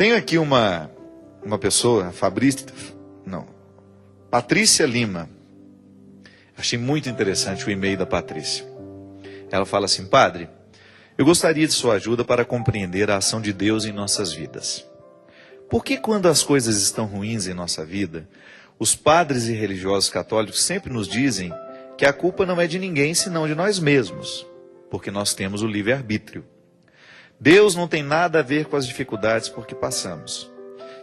Tenho aqui uma pessoa, Patrícia Lima. Achei muito interessante o e-mail da Patrícia. Ela fala assim: Padre, eu gostaria de sua ajuda para compreender a ação de Deus em nossas vidas. Por que quando as coisas estão ruins em nossa vida, os padres e religiosos católicos sempre nos dizem que a culpa não é de ninguém senão de nós mesmos, porque nós temos o livre-arbítrio. Deus não tem nada a ver com as dificuldades por que passamos,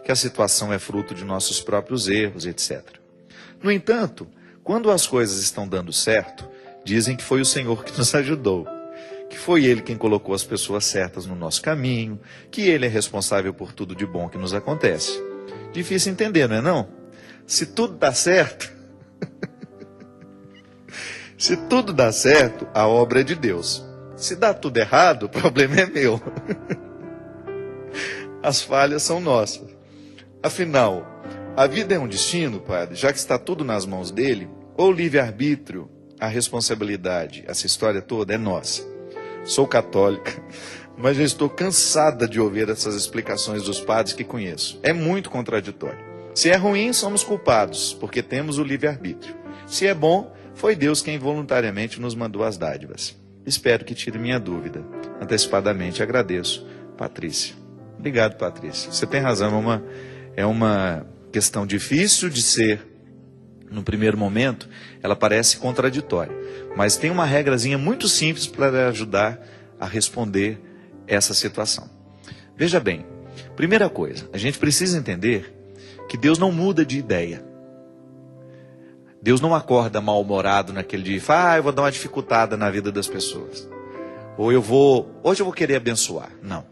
que a situação é fruto de nossos próprios erros, etc. No entanto, quando as coisas estão dando certo, dizem que foi o Senhor que nos ajudou, que foi Ele quem colocou as pessoas certas no nosso caminho, que Ele é responsável por tudo de bom que nos acontece. Difícil entender, não é não? Se tudo dá certo, se tudo dá certo, a obra é de Deus. Se dá tudo errado, o problema é meu. As falhas são nossas. Afinal, a vida é um destino, Padre, já que está tudo nas mãos dele, ou o livre-arbítrio, a responsabilidade, essa história toda é nossa. Sou católica, mas já estou cansada de ouvir essas explicações dos padres que conheço. É muito contraditório. Se é ruim, somos culpados, porque temos o livre-arbítrio. Se é bom, foi Deus quem voluntariamente nos mandou as dádivas. Espero que tire minha dúvida. Antecipadamente agradeço, Patrícia. Obrigado, Patrícia. Você tem razão, é uma questão difícil de ser, no primeiro momento, ela parece contraditória. Mas tem uma regrazinha muito simples para ajudar a responder essa situação. Veja bem, primeira coisa, a gente precisa entender que Deus não muda de ideia. Deus não acorda mal-humorado naquele dia e fala: eu vou dar uma dificultada na vida das pessoas. Ou hoje eu vou querer abençoar. Não.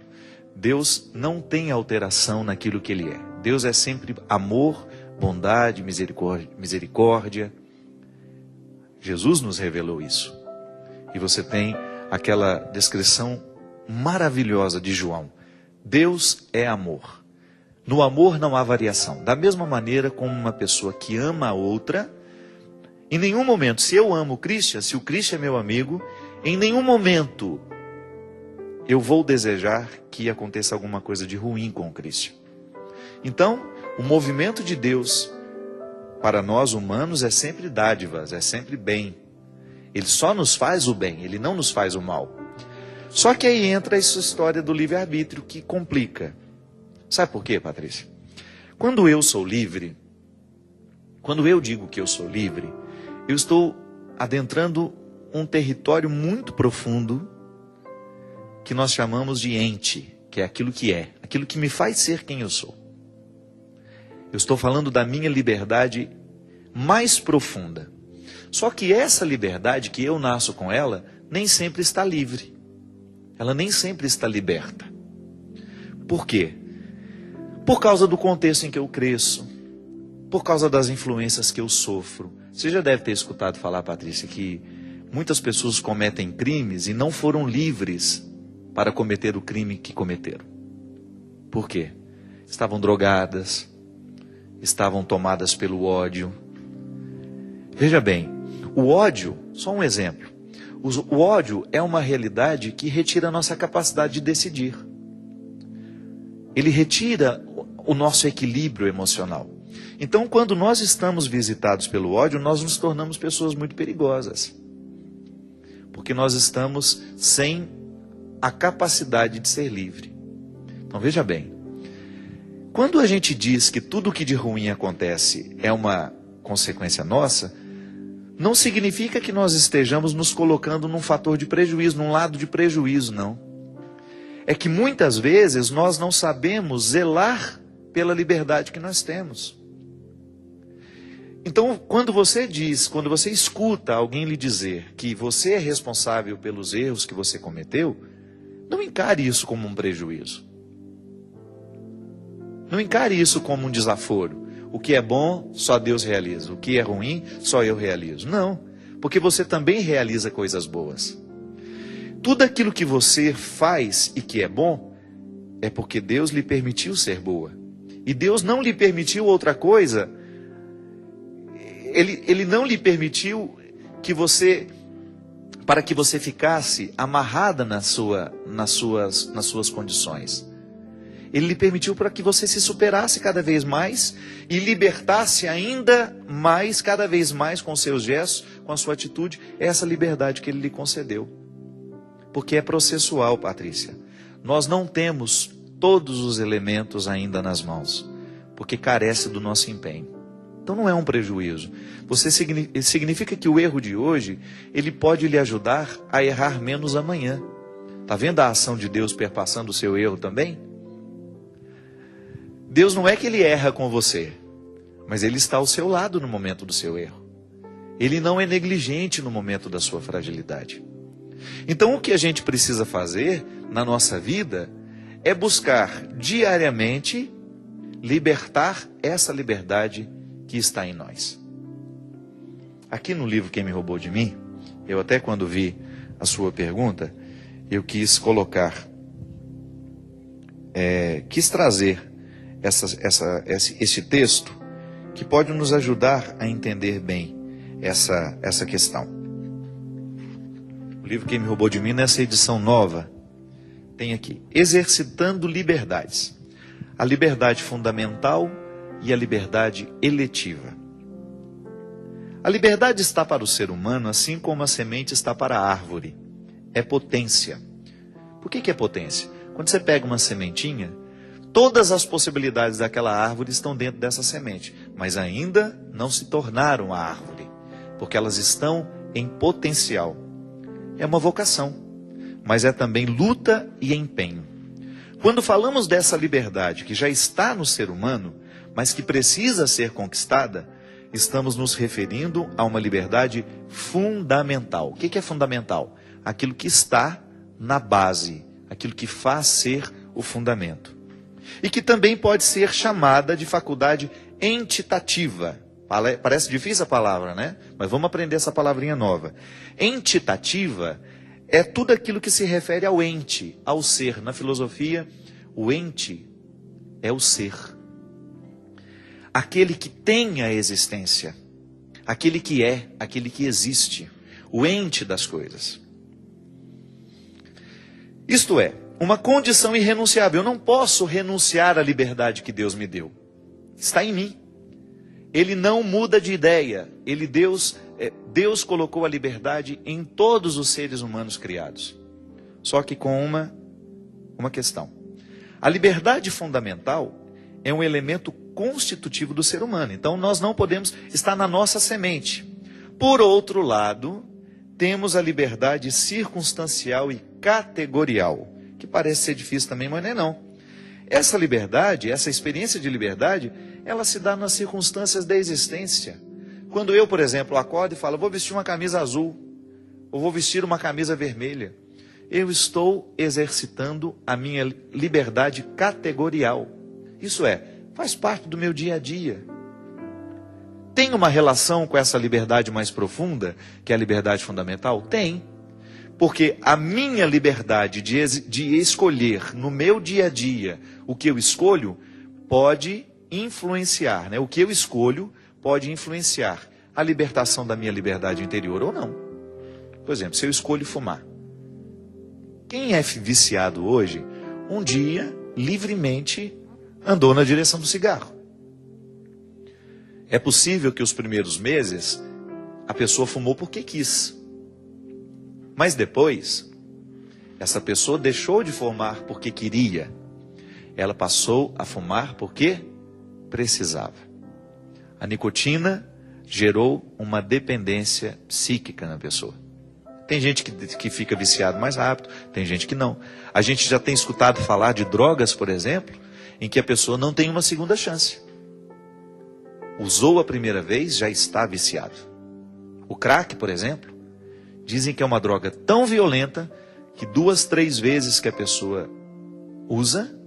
Deus não tem alteração naquilo que Ele é. Deus é sempre amor, bondade, misericórdia. Jesus nos revelou isso. E você tem aquela descrição maravilhosa de João. Deus é amor. No amor não há variação. Da mesma maneira como uma pessoa que ama a outra, em nenhum momento, se eu amo o Christian, se o Christian é meu amigo, em nenhum momento eu vou desejar que aconteça alguma coisa de ruim com o Christian. Então, o movimento de Deus para nós humanos é sempre dádivas, é sempre bem. Ele só nos faz o bem, Ele não nos faz o mal. Só que aí entra essa história do livre-arbítrio que complica. Sabe por quê, Patrícia? Quando eu sou livre, quando eu digo que eu sou livre, eu estou adentrando um território muito profundo que nós chamamos de ente, que é, aquilo que me faz ser quem eu sou. Eu estou falando da minha liberdade mais profunda. Só que essa liberdade, que eu nasço com ela, nem sempre está livre. Ela nem sempre está liberta. Por quê? Por causa do contexto em que eu cresço, por causa das influências que eu sofro. Você já deve ter escutado falar, Patrícia, que muitas pessoas cometem crimes e não foram livres para cometer o crime que cometeram. Por quê? Estavam drogadas, estavam tomadas pelo ódio. Veja bem, o ódio, só um exemplo. O ódio é uma realidade que retira a nossa capacidade de decidir. Ele retira o nosso equilíbrio emocional. Então, quando nós estamos visitados pelo ódio, nós nos tornamos pessoas muito perigosas. Porque nós estamos sem a capacidade de ser livre. Então, veja bem. Quando a gente diz que tudo que de ruim acontece é uma consequência nossa, não significa que nós estejamos nos colocando num fator de prejuízo, num lado de prejuízo, não. É que muitas vezes nós não sabemos zelar pela liberdade que nós temos. Então, quando você escuta alguém lhe dizer que você é responsável pelos erros que você cometeu, não encare isso como um prejuízo. Não encare isso como um desaforo. O que é bom, só Deus realiza. O que é ruim, só eu realizo. Não, porque você também realiza coisas boas. Tudo aquilo que você faz e que é bom, é porque Deus lhe permitiu ser boa. E Deus não lhe permitiu outra coisa. Ele não lhe permitiu para que você ficasse amarrada nas suas condições. Ele lhe permitiu para que você se superasse cada vez mais e libertasse ainda mais, cada vez mais com seus gestos, com a sua atitude, essa liberdade que ele lhe concedeu. Porque é processual, Patrícia. Nós não temos todos os elementos ainda nas mãos, porque carece do nosso empenho. Então não é um prejuízo. Significa que o erro de hoje, ele pode lhe ajudar a errar menos amanhã. Está vendo a ação de Deus perpassando o seu erro também? Deus não é que ele erra com você, mas ele está ao seu lado no momento do seu erro. Ele não é negligente no momento da sua fragilidade. Então o que a gente precisa fazer na nossa vida é buscar diariamente libertar essa liberdade que está em nós. Aqui no livro Quem Me Roubou de Mim, eu até quando vi a sua pergunta, eu quis colocar, quis trazer esse texto que pode nos ajudar a entender bem essa questão. O livro Quem Me Roubou de Mim, nessa edição nova, tem aqui, Exercitando Liberdades. A liberdade fundamental e a liberdade eletiva. A liberdade está para o ser humano assim como a semente está para a árvore. É potência. Por que é potência? Quando você pega uma sementinha, todas as possibilidades daquela árvore estão dentro dessa semente, mas ainda não se tornaram a árvore, porque elas estão em potencial. É uma vocação, mas é também luta e empenho. Quando falamos dessa liberdade que já está no ser humano, mas que precisa ser conquistada, estamos nos referindo a uma liberdade fundamental. O que é fundamental? Aquilo que está na base, aquilo que faz ser o fundamento. E que também pode ser chamada de faculdade entitativa. Parece difícil a palavra, né? Mas vamos aprender essa palavrinha nova. Entitativa é tudo aquilo que se refere ao ente, ao ser. Na filosofia, o ente é o ser. Aquele que tem a existência. Aquele que é, aquele que existe. O ente das coisas. Isto é, uma condição irrenunciável. Eu não posso renunciar à liberdade que Deus me deu. Está em mim. Ele não muda de ideia. Deus colocou a liberdade em todos os seres humanos criados. Só que com uma questão. A liberdade fundamental é um elemento constitutivo do ser humano. Então nós não podemos estar na nossa semente. Por outro lado, temos a liberdade circunstancial e categorial, que parece ser difícil também, mas não é não. Essa liberdade, essa experiência de liberdade, ela se dá nas circunstâncias da existência. Quando eu, por exemplo, acordo e falo, vou vestir uma camisa azul, ou vou vestir uma camisa vermelha, eu estou exercitando a minha liberdade categorial. Isso é, faz parte do meu dia a dia. Tem uma relação com essa liberdade mais profunda, que é a liberdade fundamental? Tem. Porque a minha liberdade de escolher no meu dia a dia o que eu escolho, pode influenciar, né? O que eu escolho pode influenciar a libertação da minha liberdade interior ou não. Por exemplo, se eu escolho fumar. Quem é viciado hoje, um dia, livremente, andou na direção do cigarro. É possível que os primeiros meses, a pessoa fumou porque quis. Mas depois, essa pessoa deixou de fumar porque queria. Ela passou a fumar porque precisava. A nicotina gerou uma dependência psíquica na pessoa. Tem gente que fica viciado mais rápido, tem gente que não. A gente já tem escutado falar de drogas, por exemplo, em que a pessoa não tem uma segunda chance. Usou a primeira vez, já está viciado. O crack, por exemplo, dizem que é uma droga tão violenta que 2, 3 vezes que a pessoa usa,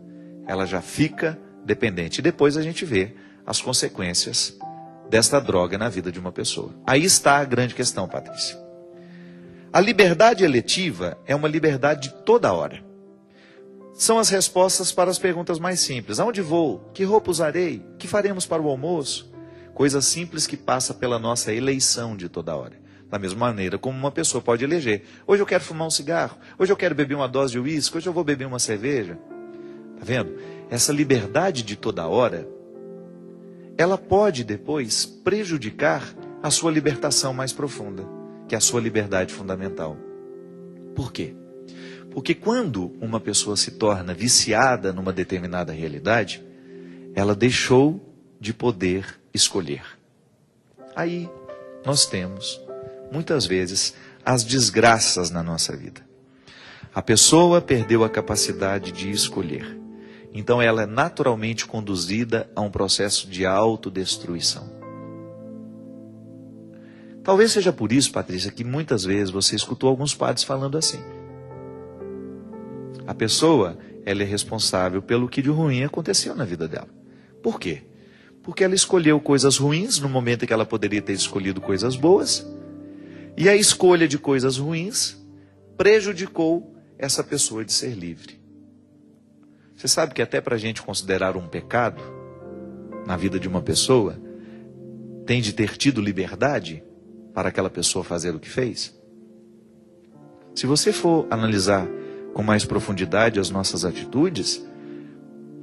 ela já fica dependente. E depois a gente vê as consequências desta droga na vida de uma pessoa. Aí está a grande questão, Patrícia. A liberdade eletiva é uma liberdade de toda hora. São as respostas para as perguntas mais simples. Aonde vou? Que roupa usarei? Que faremos para o almoço? Coisa simples que passa pela nossa eleição de toda hora. Da mesma maneira como uma pessoa pode eleger. Hoje eu quero fumar um cigarro. Hoje eu quero beber uma dose de uísque. Hoje eu vou beber uma cerveja. Tá vendo? Essa liberdade de toda hora, ela pode depois prejudicar a sua libertação mais profunda, que é a sua liberdade fundamental. Por quê? Porque quando uma pessoa se torna viciada numa determinada realidade, ela deixou de poder escolher. Aí nós temos, muitas vezes, as desgraças na nossa vida. A pessoa perdeu a capacidade de escolher. Então ela é naturalmente conduzida a um processo de autodestruição. Talvez seja por isso, Patrícia, que muitas vezes você escutou alguns padres falando assim. A pessoa, ela é responsável pelo que de ruim aconteceu na vida dela. Por quê? Porque ela escolheu coisas ruins no momento em que ela poderia ter escolhido coisas boas. E a escolha de coisas ruins prejudicou essa pessoa de ser livre. Você sabe que até para a gente considerar um pecado na vida de uma pessoa, tem de ter tido liberdade para aquela pessoa fazer o que fez? Se você for analisar com mais profundidade as nossas atitudes,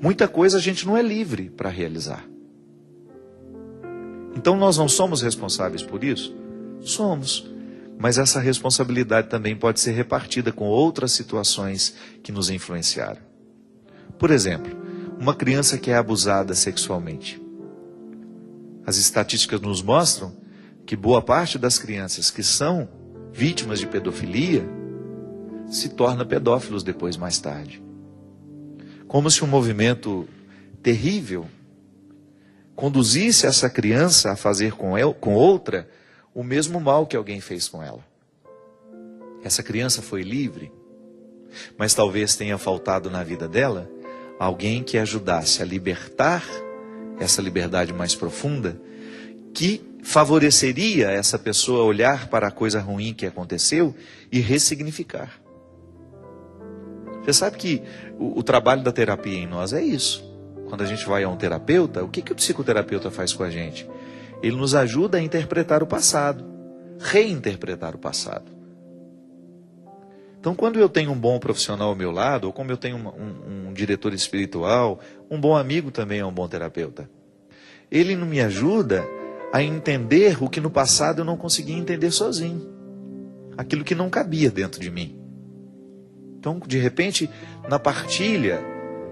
muita coisa a gente não é livre para realizar. Então nós não somos responsáveis por isso? Somos. Mas essa responsabilidade também pode ser repartida com outras situações que nos influenciaram. Por exemplo, uma criança que é abusada sexualmente. As estatísticas nos mostram que boa parte das crianças que são vítimas de pedofilia se torna pedófilos depois, mais tarde. Como se um movimento terrível conduzisse essa criança a fazer com outra o mesmo mal que alguém fez com ela. Essa criança foi livre, mas talvez tenha faltado na vida dela alguém que ajudasse a libertar essa liberdade mais profunda, que favoreceria essa pessoa olhar para a coisa ruim que aconteceu e ressignificar. Você sabe que o trabalho da terapia em nós é isso. Quando a gente vai a um terapeuta, o que o psicoterapeuta faz com a gente? Ele nos ajuda a interpretar o passado, reinterpretar o passado. Então, quando eu tenho um bom profissional ao meu lado, ou como eu tenho um diretor espiritual, um bom amigo também é um bom terapeuta. Ele não me ajuda a entender o que no passado eu não conseguia entender sozinho. Aquilo que não cabia dentro de mim. Então, de repente, na partilha,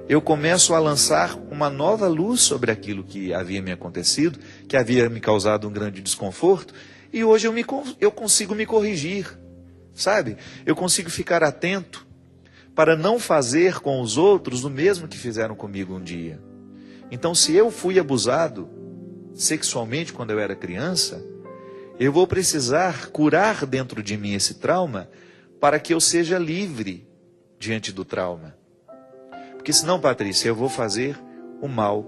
eu começo a lançar uma nova luz sobre aquilo que havia me acontecido, que havia me causado um grande desconforto, e hoje eu consigo me corrigir, sabe? Eu consigo ficar atento para não fazer com os outros o mesmo que fizeram comigo um dia. Então, se eu fui abusado sexualmente quando eu era criança, eu vou precisar curar dentro de mim esse trauma para que eu seja livre diante do trauma. Porque senão, Patrícia, eu vou fazer o mal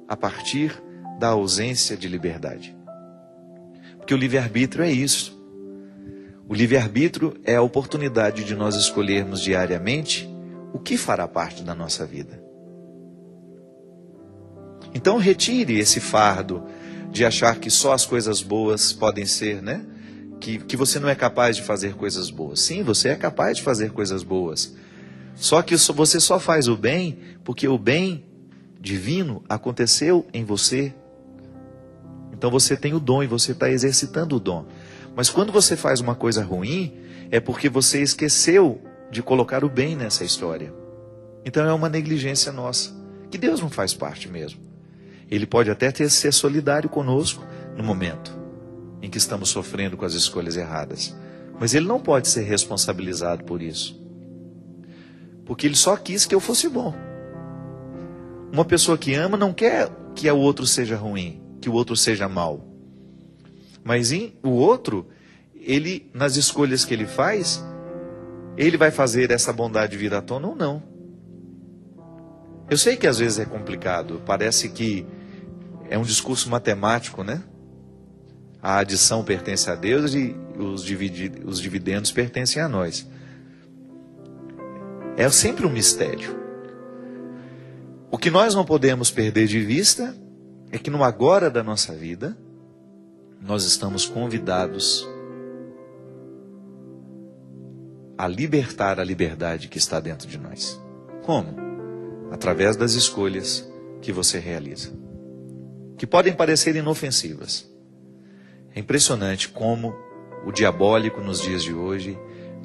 a partir da ausência de liberdade. Porque o livre-arbítrio é isso. O livre-arbítrio é a oportunidade de nós escolhermos diariamente o que fará parte da nossa vida. Então retire esse fardo de achar que só as coisas boas podem ser, né? Que você não é capaz de fazer coisas boas. Sim, você é capaz de fazer coisas boas. Só que você só faz o bem porque o bem divino aconteceu em você. Então você tem o dom e você está exercitando o dom. Mas quando você faz uma coisa ruim, é porque você esqueceu de colocar o bem nessa história. Então é uma negligência nossa, que Deus não faz parte mesmo. Ele pode até ser solidário conosco no momento em que estamos sofrendo com as escolhas erradas. Mas Ele não pode ser responsabilizado por isso. Porque Ele só quis que eu fosse bom. Uma pessoa que ama não quer que o outro seja ruim, que o outro seja mau. Mas o outro, ele, nas escolhas que ele faz, ele vai fazer essa bondade vir à tona ou não. Eu sei que às vezes é complicado, parece que é um discurso matemático, né? A adição pertence a Deus e os dividendos pertencem a nós. É sempre um mistério. O que nós não podemos perder de vista é que no agora da nossa vida, nós estamos convidados a libertar a liberdade que está dentro de nós. Como? através das escolhas que você realiza, que podem parecer inofensivas. É impressionante como o diabólico nos dias de hoje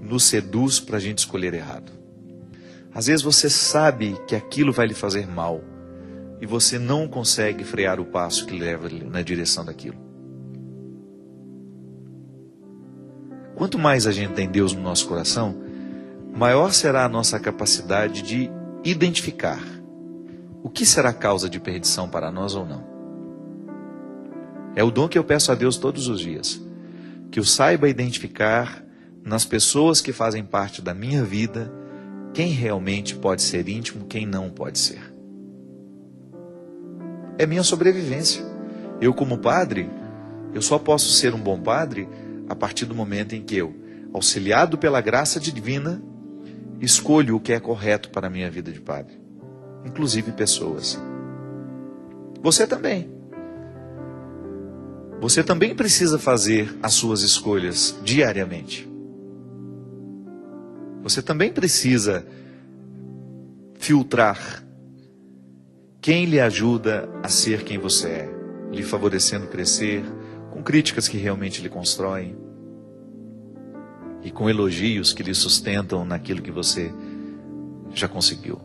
nos seduz para a gente escolher errado. Às vezes você sabe que aquilo vai lhe fazer mal e você não consegue frear o passo que leva na direção daquilo. Quanto mais a gente tem Deus no nosso coração, maior será a nossa capacidade de identificar o que será causa de perdição para nós ou não. É o dom que eu peço a Deus todos os dias, que eu saiba identificar nas pessoas que fazem parte da minha vida quem realmente pode ser íntimo, quem não pode ser. É minha sobrevivência. Eu, como padre, eu só posso ser um bom padre a partir do momento em que eu, auxiliado pela graça divina, escolho o que é correto para a minha vida de padre, inclusive pessoas. Você também. Você também precisa fazer as suas escolhas diariamente. Você também precisa filtrar quem lhe ajuda a ser quem você é, lhe favorecendo crescer, com críticas que realmente lhe constroem e com elogios que lhe sustentam naquilo que você já conseguiu.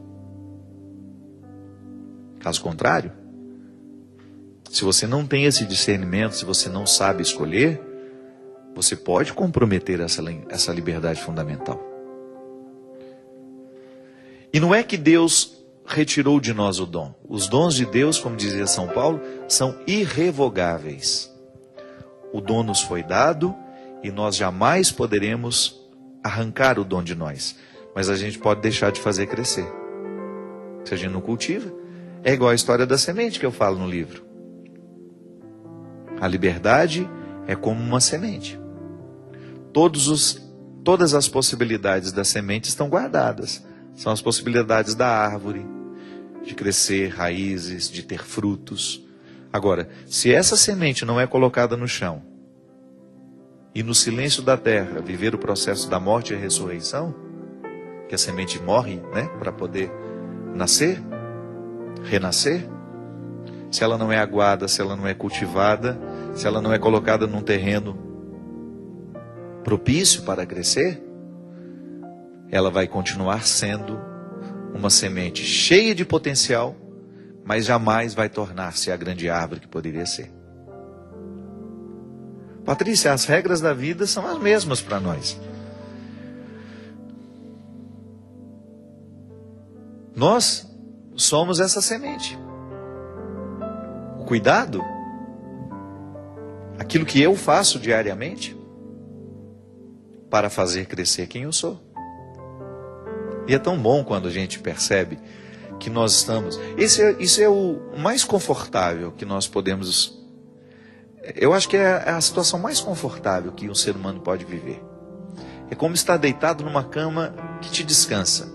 Caso contrário, se você não tem esse discernimento, se você não sabe escolher, você pode comprometer essa liberdade fundamental. E não é que Deus retirou de nós o dom. Os dons de Deus, como dizia São Paulo, são irrevogáveis. O dom nos foi dado e nós jamais poderemos arrancar o dom de nós. Mas a gente pode deixar de fazer crescer. Se a gente não cultiva, é igual a história da semente que eu falo no livro. A liberdade é como uma semente. Todas as possibilidades da semente estão guardadas. São as possibilidades da árvore, de crescer raízes, de ter frutos. Agora, se essa semente não é colocada no chão, e no silêncio da terra viver o processo da morte e a ressurreição, que a semente morre, né, para poder nascer, renascer, se ela não é aguada, se ela não é cultivada, se ela não é colocada num terreno propício para crescer, ela vai continuar sendo uma semente cheia de potencial, mas jamais vai tornar-se a grande árvore que poderia ser. Patrícia, as regras da vida são as mesmas para nós. Nós somos essa semente. O cuidado, aquilo que eu faço diariamente, para fazer crescer quem eu sou. E é tão bom quando a gente percebe que nós estamos... Isso é o mais confortável que nós podemos... Eu acho que é a situação mais confortável que um ser humano pode viver. É como estar deitado numa cama que te descansa.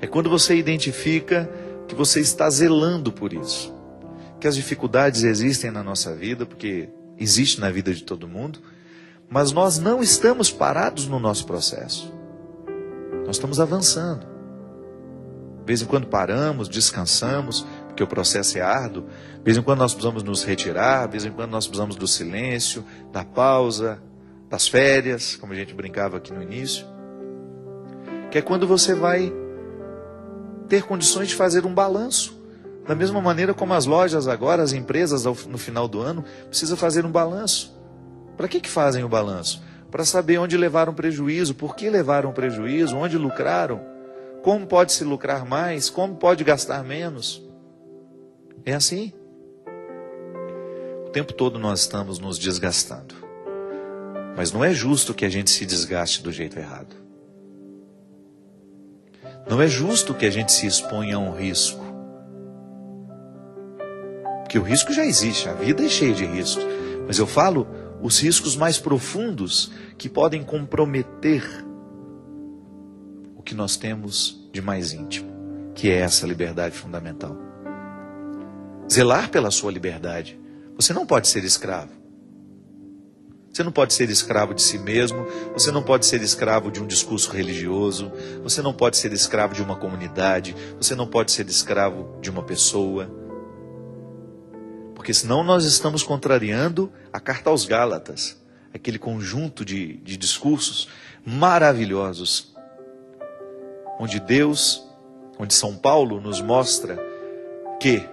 É quando você identifica que você está zelando por isso. Que as dificuldades existem na nossa vida, porque existe na vida de todo mundo, mas nós não estamos parados no nosso processo. Nós estamos avançando. De vez em quando paramos, descansamos, porque o processo é árduo. De vez em quando nós precisamos nos retirar, de vez em quando nós precisamos do silêncio, da pausa, das férias, como a gente brincava aqui no início. Que é quando você vai ter condições de fazer um balanço. Da mesma maneira como as lojas agora, as empresas no final do ano, precisam fazer um balanço. Para que fazem o balanço? Para saber onde levaram prejuízo, por que levaram prejuízo, onde lucraram, como pode se lucrar mais, como pode gastar menos. É assim. O tempo todo nós estamos nos desgastando. Mas não é justo que a gente se desgaste do jeito errado. Não é justo que a gente se exponha a um risco. Porque o risco já existe, a vida é cheia de riscos. Mas eu falo os riscos mais profundos que podem comprometer o que nós temos de mais íntimo, que é essa liberdade fundamental. Zelar pela sua liberdade. Você não pode ser escravo. Você não pode ser escravo de si mesmo, você não pode ser escravo de um discurso religioso, você não pode ser escravo de uma comunidade, você não pode ser escravo de uma pessoa. Porque senão nós estamos contrariando a carta aos Gálatas, aquele conjunto de discursos maravilhosos, onde São Paulo nos mostra que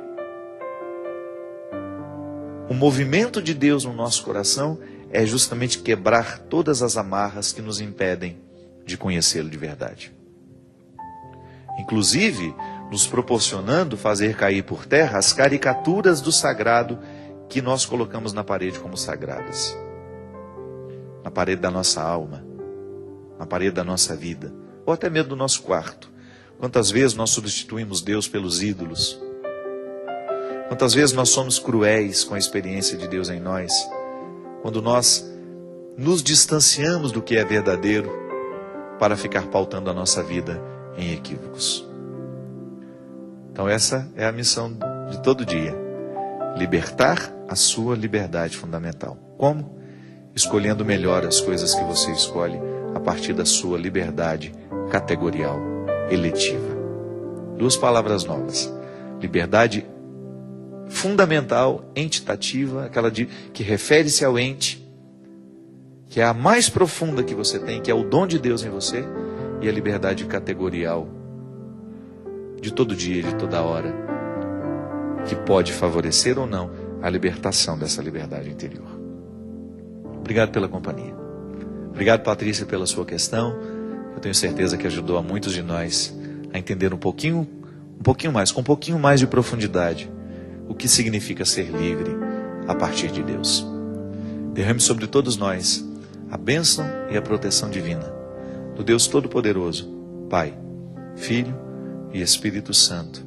o movimento de Deus no nosso coração é justamente quebrar todas as amarras que nos impedem de conhecê-lo de verdade. Inclusive, nos proporcionando fazer cair por terra as caricaturas do sagrado que nós colocamos na parede como sagradas. Na parede da nossa alma, na parede da nossa vida, ou até mesmo do nosso quarto. Quantas vezes nós substituímos Deus pelos ídolos? Quantas vezes nós somos cruéis com a experiência de Deus em nós? Quando nós nos distanciamos do que é verdadeiro para ficar pautando a nossa vida em equívocos. Então essa é a missão de todo dia. Libertar a sua liberdade fundamental. Como? Escolhendo melhor as coisas que você escolhe a partir da sua liberdade categorial, eletiva. 2 palavras novas. Liberdade fundamental, entitativa, aquela que refere-se ao ente, que é a mais profunda que você tem, que é o dom de Deus em você, e a liberdade categorial, de todo dia, de toda hora, que pode favorecer ou não a libertação dessa liberdade interior. Obrigado pela companhia. Obrigado, Patrícia, pela sua questão. Eu tenho certeza que ajudou a muitos de nós a entender um pouquinho mais, com um pouquinho mais de profundidade, o que significa ser livre a partir de Deus. Derrame sobre todos nós a bênção e a proteção divina do Deus Todo-Poderoso, Pai, Filho e Espírito Santo.